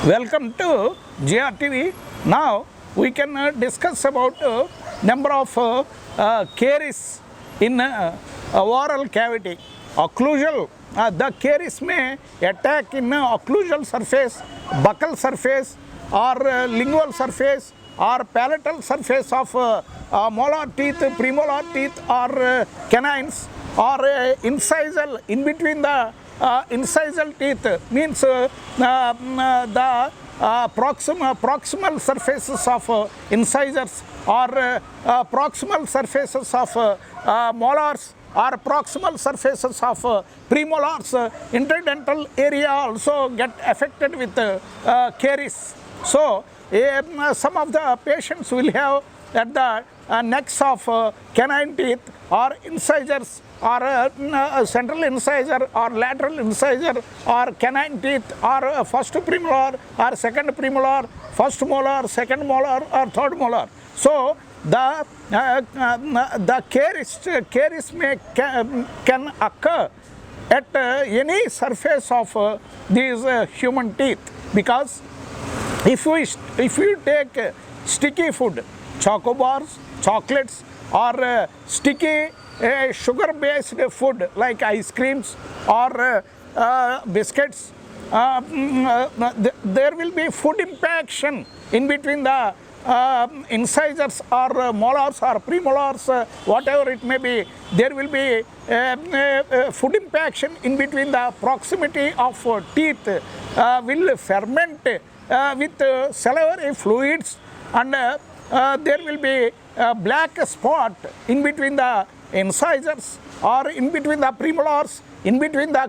Welcome to GRTV. Now we can discuss about number of caries in oral cavity. Occlusal, the caries may attack in occlusal surface, buccal surface, or lingual surface, or palatal surface of molar teeth, premolar teeth, or canines, or incisal in between the incisal teeth, means the proximal surfaces of incisors, or proximal surfaces of molars, or proximal surfaces of premolars. Interdental area also get affected with caries. So some of the patients will have at the necks of canine teeth, or incisors, or central incisor, or lateral incisor, or canine teeth, or first premolar, or second premolar, first molar, second molar, or third molar. So the caries can occur at any surface of these human teeth, because if you take sticky food, chocobars, chocolates, or sticky sugar-based food like ice creams or biscuits, there will be food impaction in between the incisors, or molars, or premolars, whatever it may be. There will be food impaction in between the proximity of teeth, will ferment with salivary fluids, and there will be a black spot in between the incisors, or in between the premolars, in between the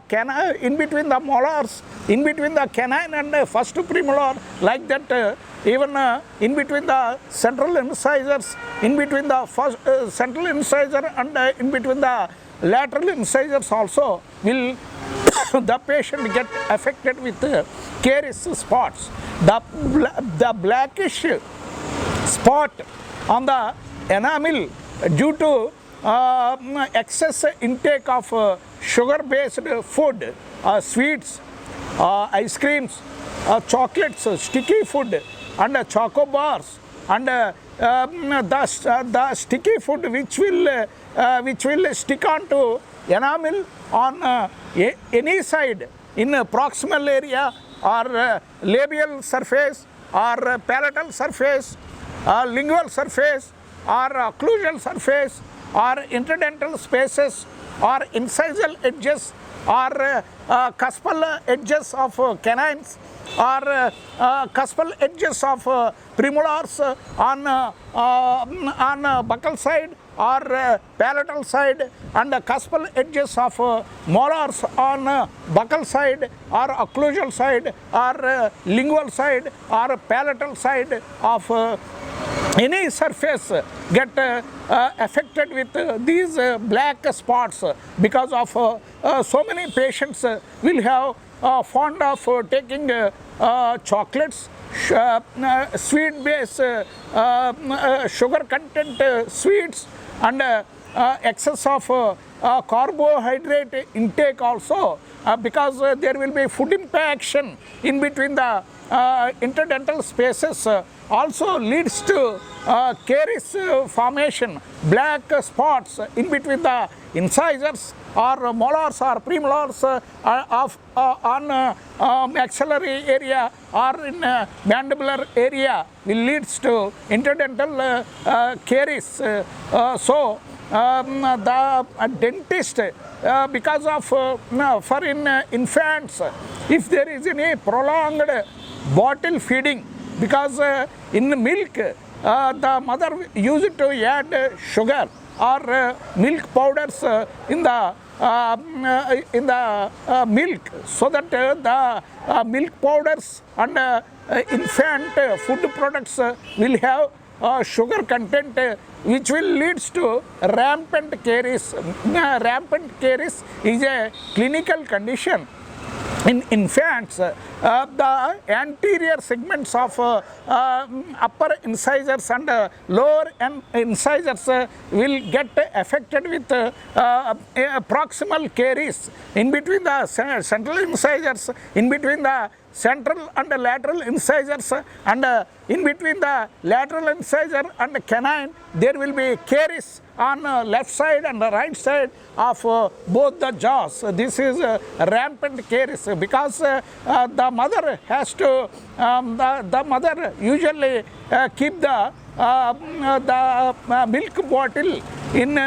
molars, in between the canine and first premolar, like that. Even in between the central incisors, in between the first central incisor, and in between the lateral incisors also will the patient get affected with caries spots. The blackish spot on the enamel due to excess intake of sugar-based food, sweets, ice creams, chocolates, sticky food, and choco bars, and the sticky food which will stick onto enamel on any side in proximal area, or labial surface, or palatal surface, lingual surface, or occlusal surface, or interdental spaces, or incisal edges, or cuspal edges of canines, or cuspal edges of premolars on buccal side, or palatal side, and cuspal edges of molars on buccal side, or occlusal side, or lingual side, or palatal side of any surface get affected with these black spots, because of so many patients will have fond of taking chocolates, sweet based sugar content sweets, and excess of carbohydrate intake also, because there will be food impaction in between the interdental spaces, also leads to caries formation, black spots in between the incisors, or molars, or premolars, on maxillary area, or in mandibular area, will leads to interdental caries. So the dentist, because of for in infants, if there is any prolonged bottle feeding, because in milk the mother used to add sugar or milk powders in the milk, so that the milk powders and infant food products will have sugar content, which will leads to rampant caries. Rampant caries is a clinical condition in infants, the anterior segments of upper incisors and lower incisors will get affected with proximal caries in between the central incisors, in between the central and lateral incisors, and in between the lateral incisor and the canine there will be caries on left side and the right side of both the jaws. This is rampant caries because the mother has to, the mother usually keep the milk bottle in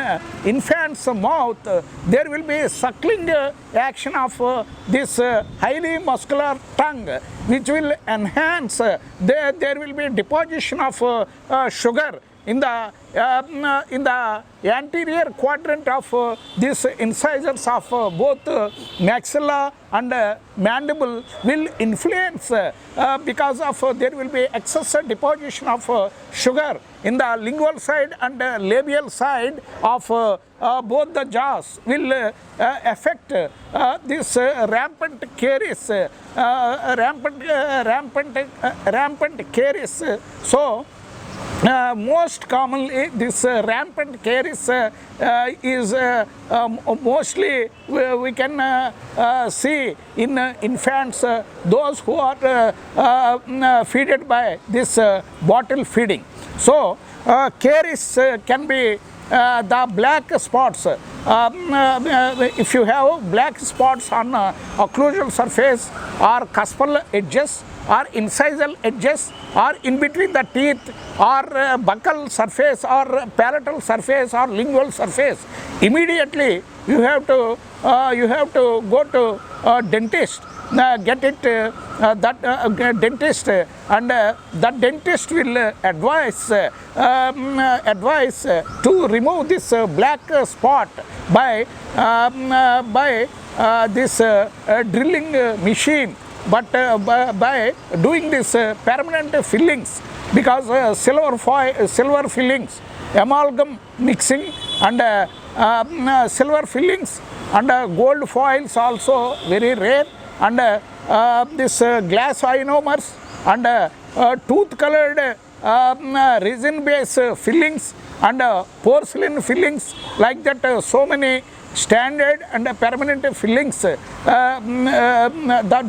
infant's mouth. There will be suckling action of this highly muscular tongue, which will enhance. There will be deposition of sugar in the anterior quadrant of these incisors of both maxilla and mandible will influence because of there will be excessive deposition of sugar in the lingual side and labial side of both the jaws will affect this rampant caries, rampant caries. So most commonly this rampant caries is mostly we can see in infants, those who are fed by this bottle feeding. So caries can be the black spots. If you have black spots on occlusal surface or cuspal edges or incisal edges or in between the teeth or buccal surface or palatal surface or lingual surface, immediately you have to go to dentist, get it dentist, and that dentist will advise to remove this black spot by this drilling machine, but by doing this permanent fillings, because silver fillings, amalgam mixing and silver fillings and gold foils also very rare, and this glass ionomers and tooth colored resin based fillings and porcelain fillings, like that so many standard and permanent fillings. The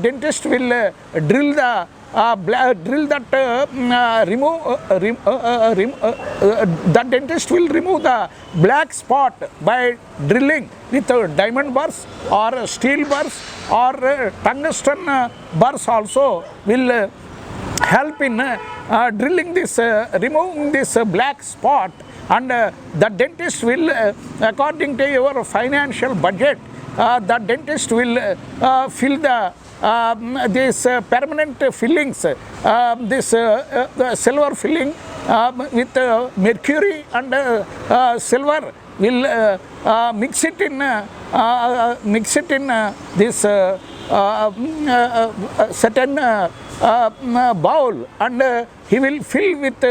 dentist will drill the the dentist will remove the black spot by drilling with diamond burrs or steel burrs or tungsten burrs also will help in drilling this, removing this black spot, and the dentist will, according to your financial budget, the dentist will fill the these permanent fillings, this silver filling with mercury and silver, will mix it in this certain bowl, and he will fill with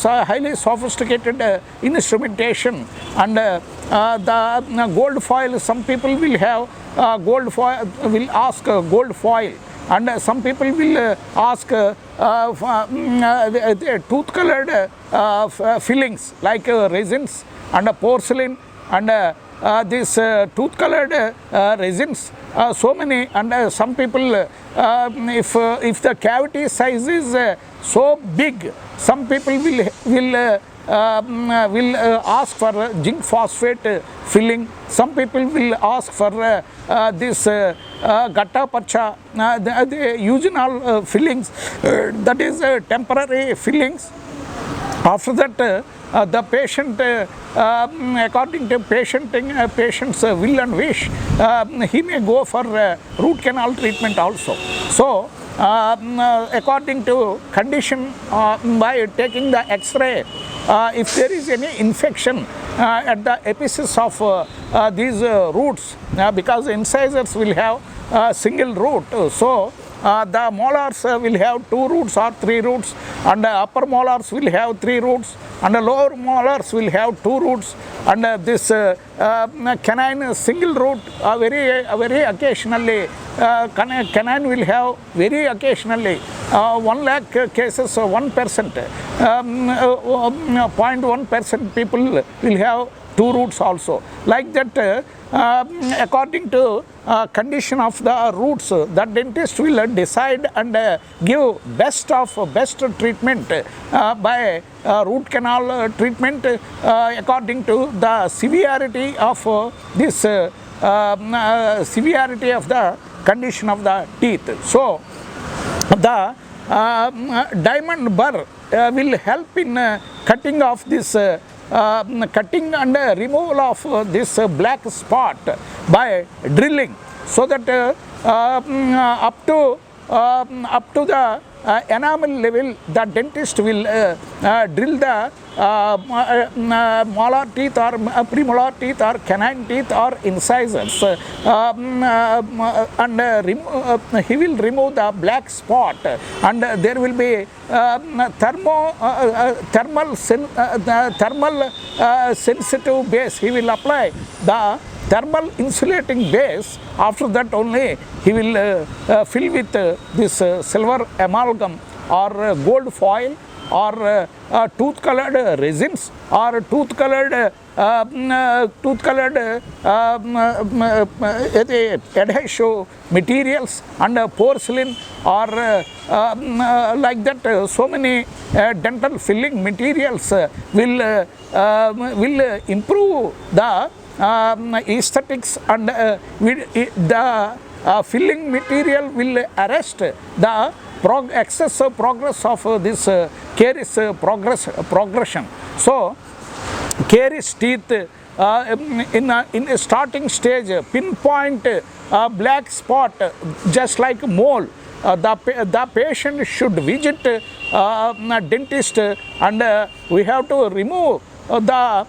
highly sophisticated instrumentation, and the gold foil. Some people will have gold foil, will ask gold foil, and some people will ask tooth colored fillings like resins and porcelain and these tooth colored resins, so many, and some people if the cavity size is so big, some people will ask for zinc phosphate filling. Some people will ask for this gatta parcha, the usinal fillings, that is temporary fillings. After that, the patient, according to patient's will and wish, he may go for root canal treatment also. So, according to condition, by taking the X-ray, if there is any infection at the apices of these roots, because incisors will have a single root, so the molars will have 2 roots or 3 roots, and upper molars will have 3 roots, and the lower molars will have 2 roots, and this canine single root very occasionally, canine will have very occasionally 1 lakh cases 1%, 0.1% people will have 2 roots also. Like that, according to condition of the roots, the dentist will decide and give best treatment by root canal treatment according to the severity of this severity of the condition of the teeth. So the diamond burr will help in cutting off this cutting and removal of this black spot by drilling, so that up to the enamel level, the dentist will drill the molar teeth or premolar teeth or canine teeth or incisors, and he will remove the black spot, and there will be thermal sensitive base. He will apply the thermal insulating base. After that only he will fill with this silver amalgam or gold foil or tooth colored resins or tooth colored adhesive materials and porcelain or like that. So many dental filling materials will improve the aesthetics, and the filling material will arrest the excessive progress of this caries progression. So caries teeth in a starting stage pinpoint black spot just like mole. The patient should visit dentist, and we have to remove the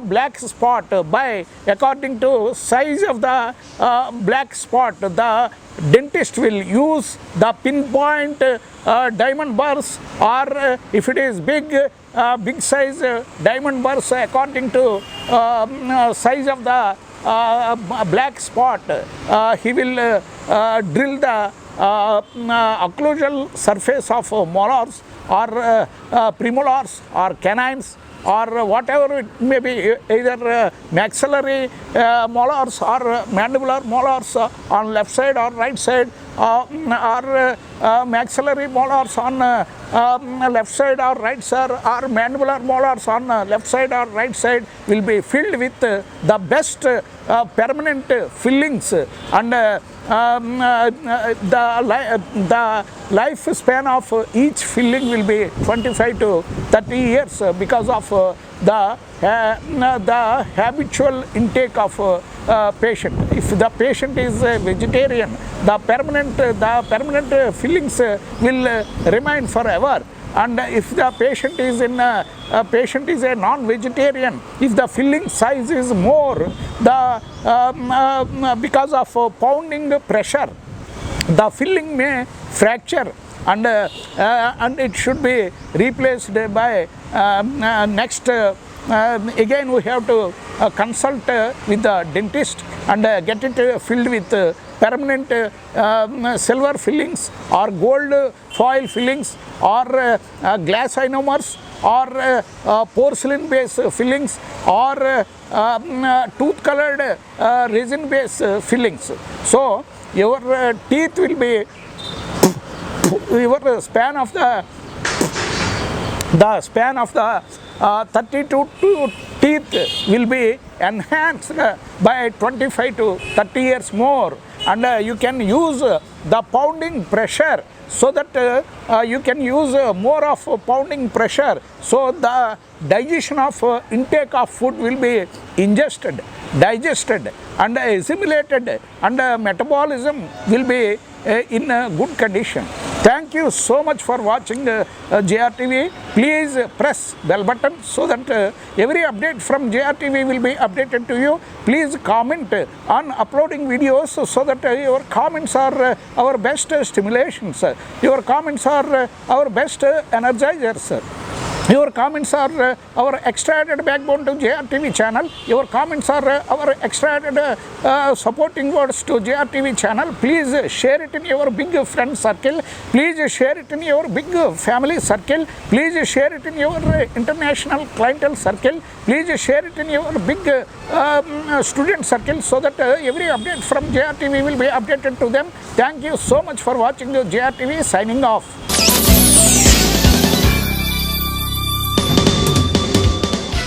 black spot by according to size of the black spot. The dentist will use the pinpoint diamond burrs, or if it is big size diamond burrs according to size of the black spot. He will drill the occlusal surface of molars or premolars or canines or whatever it may be, either maxillary molars or mandibular molars on left side or right side, or maxillary molars on left side or right side, or mandibular molars on left side or right side will be filled with the best permanent fillings, and the lifespan of each filling will be 25 to 30 years because of the habitual intake of patient. If the patient is a vegetarian, the permanent fillings will remain forever. And if the patient is a non-vegetarian, if the filling size is more, because of pounding pressure, the filling may fracture, and it should be replaced by next. Again we have to consult with the dentist and get it filled with permanent silver fillings or gold foil fillings or glass ionomers or porcelain based fillings or tooth colored resin based fillings. So your teeth will be, your span of the 32 teeth will be enhanced by 25 to 30 years more, and you can use the pounding pressure, so that you can use more of pounding pressure, so the digestion of intake of food will be digested and assimilated, and metabolism will be in good condition. Thank you. you so much for watching JRTV. Please press bell button so that every update from JRTV will be updated to you. Please comment on uploading videos so that your comments are our best stimulations. Your comments are our best energizers. Your comments are our extra added backbone to JRTV channel. Your comments are our extra added supporting words to JRTV channel. Please share it in your big friend circle. Please share it in your big family circle. Please share it in your international clientele circle. Please share it in your big student circle so that every update from JRTV will be updated to them. Thank you so much for watching JRTV. Signing off.